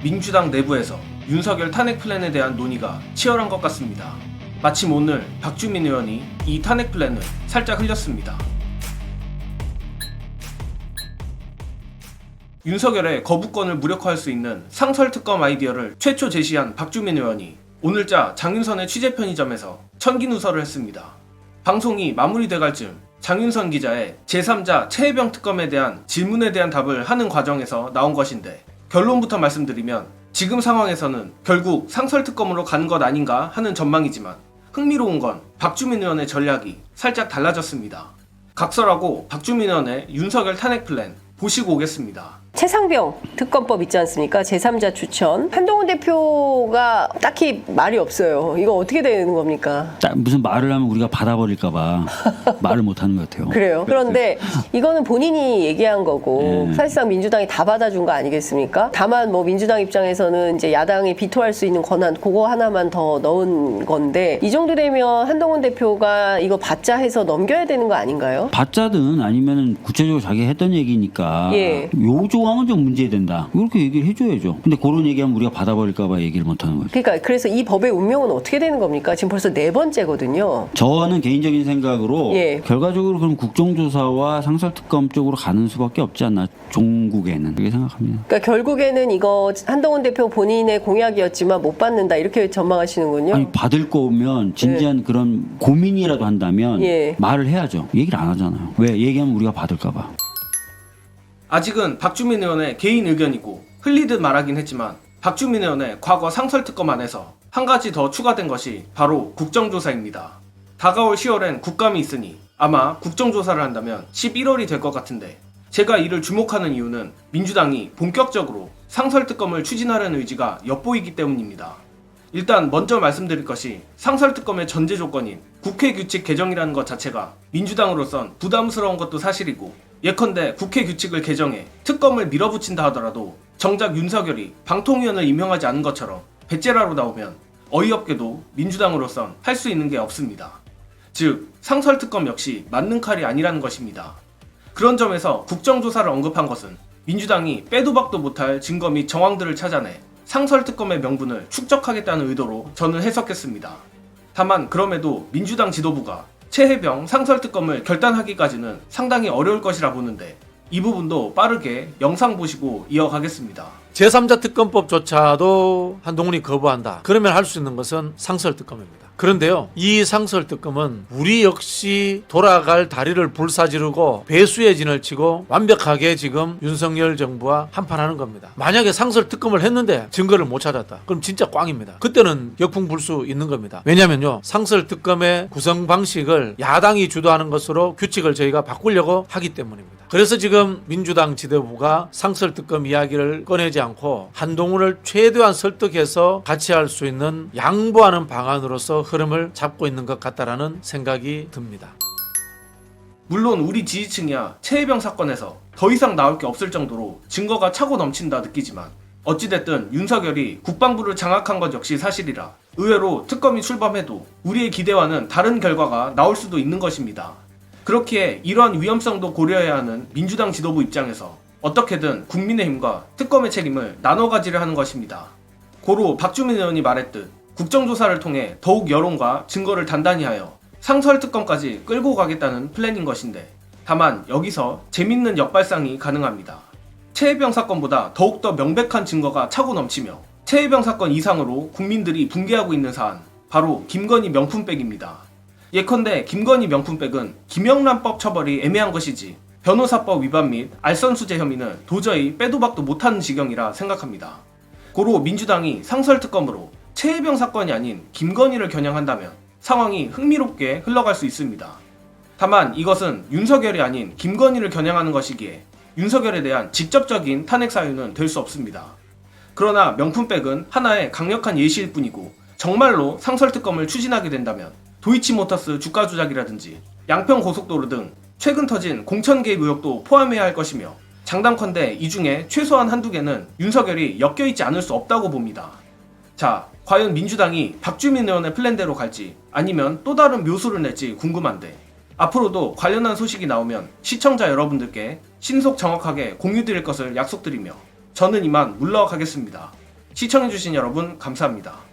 민주당 내부에서 윤석열 탄핵 플랜에 대한 논의가 치열한 것 같습니다. 마침 오늘 박주민 의원이 이 탄핵 플랜을 살짝 흘렸습니다. 윤석열의 거부권을 무력화할 수 있는 상설특검 아이디어를 최초 제시한 박주민 의원이 오늘자 장윤선의 취재 편의점에서 천기누설을 했습니다. 방송이 마무리돼갈 즈음 장윤선 기자의 제3자 최혜병 특검에 대한 질문에 대한 답을 하는 과정에서 나온 것인데, 결론부터 말씀드리면 지금 상황에서는 결국 상설특검으로 가는 것 아닌가 하는 전망이지만, 흥미로운 건 박주민 의원의 전략이 살짝 달라졌습니다. 각설하고 박주민 의원의 윤석열 탄핵 플랜 보시고 오겠습니다. 최상병 특검법 있지 않습니까? 제3자 추천. 한동훈 대표가 딱히 말이 없어요. 이거 어떻게 되는 겁니까? 무슨 말을 하면 우리가 받아버릴까봐 말을 못하는 것 같아요. 그래요. 그런데 이거는 본인이 얘기한 거고 사실상 민주당이 다 받아준 거 아니겠습니까? 다만 뭐 민주당 입장에서는 이제 야당이 비토할 수 있는 권한 그거 하나만 더 넣은 건데, 이 정도 되면 한동훈 대표가 이거 받자 해서 넘겨야 되는 거 아닌가요? 받자든 아니면 구체적으로 자기가 했던 얘기니까 요 조항은 좀 문제된다, 이렇게 얘기를 해줘야죠. 근데 그런 얘기하면 우리가 받아버릴까봐 얘기를 못하는 거죠. 그러니까 그래서 이 법의 운명은 어떻게 되는 겁니까? 지금 벌써 4번째거든요. 저는 개인적인 생각으로 결과적으로 그럼 국정조사와 상설특검 쪽으로 가는 수밖에 없지 않나, 종국에는 그렇게 생각합니다. 그러니까 결국에는 이거 한동훈 대표 본인의 공약이었지만 못 받는다, 이렇게 전망하시는군요. 아니, 받을 거면 진지한 그런 고민이라도 한다면 말을 해야죠. 얘기를 안 하잖아요. 왜? 얘기하면 우리가 받을까봐. 아직은 박주민 의원의 개인 의견이고 흘리듯 말하긴 했지만, 박주민 의원의 과거 상설특검 안에서 한 가지 더 추가된 것이 바로 국정조사입니다. 다가올 10월엔 국감이 있으니 아마 국정조사를 한다면 11월이 될 것 같은데, 제가 이를 주목하는 이유는 민주당이 본격적으로 상설특검을 추진하려는 의지가 엿보이기 때문입니다. 일단 먼저 말씀드릴 것이, 상설특검의 전제 조건인 국회 규칙 개정이라는 것 자체가 민주당으로선 부담스러운 것도 사실이고, 예컨대 국회 규칙을 개정해 특검을 밀어붙인다 하더라도 정작 윤석열이 방통위원을 임명하지 않은 것처럼 배째라로 나오면 어이없게도 민주당으로선 할 수 있는 게 없습니다. 즉, 상설특검 역시 맞는 칼이 아니라는 것입니다. 그런 점에서 국정조사를 언급한 것은 민주당이 빼도 박도 못할 증거 및 정황들을 찾아내 상설특검의 명분을 축적하겠다는 의도로 저는 해석했습니다. 다만 그럼에도 민주당 지도부가 최혜병 상설특검을 결단하기까지는 상당히 어려울 것이라 보는데, 이 부분도 빠르게 영상 보시고 이어가겠습니다. 제3자 특검법조차도 한동훈이 거부한다. 그러면 할 수 있는 것은 상설특검입니다. 그런데요, 이 상설특검은 우리 역시 돌아갈 다리를 불사지르고 배수의 진을 치고 완벽하게 지금 윤석열 정부와 한판하는 겁니다. 만약에 상설특검을 했는데 증거를 못 찾았다, 그럼 진짜 꽝입니다. 그때는 역풍 불 수 있는 겁니다. 왜냐면요, 상설특검의 구성 방식을 야당이 주도하는 것으로 규칙을 저희가 바꾸려고 하기 때문입니다. 그래서 지금 민주당 지도부가 상설특검 이야기를 꺼내지 않고 한동훈을 최대한 설득해서 같이 할 수 있는 양보하는 방안으로서 흐름을 잡고 있는 것 같다라는 생각이 듭니다. 물론 우리 지지층이야 최혜병 사건에서 더 이상 나올 게 없을 정도로 증거가 차고 넘친다 느끼지만, 어찌됐든 윤석열이 국방부를 장악한 것 역시 사실이라 의외로 특검이 출범해도 우리의 기대와는 다른 결과가 나올 수도 있는 것입니다. 그렇기에 이러한 위험성도 고려해야 하는 민주당 지도부 입장에서 어떻게든 국민의힘과 특검의 책임을 나눠 가지려 하는 것입니다. 고로 박주민 의원이 말했듯 국정조사를 통해 더욱 여론과 증거를 단단히 하여 상설특검까지 끌고 가겠다는 플랜인 것인데, 다만 여기서 재밌는 역발상이 가능합니다. 최혜병 사건보다 더욱더 명백한 증거가 차고 넘치며 최혜병 사건 이상으로 국민들이 붕괴하고 있는 사안, 바로 김건희 명품백입니다. 예컨대 김건희 명품백은 김영란법 처벌이 애매한 것이지 변호사법 위반 및 알선수재 혐의는 도저히 빼도 박도 못하는 지경이라 생각합니다. 고로 민주당이 상설특검으로 최혜병 사건이 아닌 김건희를 겨냥한다면 상황이 흥미롭게 흘러갈 수 있습니다. 다만 이것은 윤석열이 아닌 김건희를 겨냥하는 것이기에 윤석열에 대한 직접적인 탄핵 사유는 될 수 없습니다. 그러나 명품백은 하나의 강력한 예시일 뿐이고, 정말로 상설특검을 추진하게 된다면 도이치모터스 주가 조작이라든지 양평고속도로 등 최근 터진 공천 개입 의혹도 포함해야 할 것이며, 장담컨대 이 중에 최소한 한두 개는 윤석열이 엮여있지 않을 수 없다고 봅니다. 자, 과연 민주당이 박주민 의원의 플랜대로 갈지 아니면 또 다른 묘수를 낼지 궁금한데, 앞으로도 관련한 소식이 나오면 시청자 여러분들께 신속 정확하게 공유드릴 것을 약속드리며 저는 이만 물러가겠습니다. 시청해주신 여러분 감사합니다.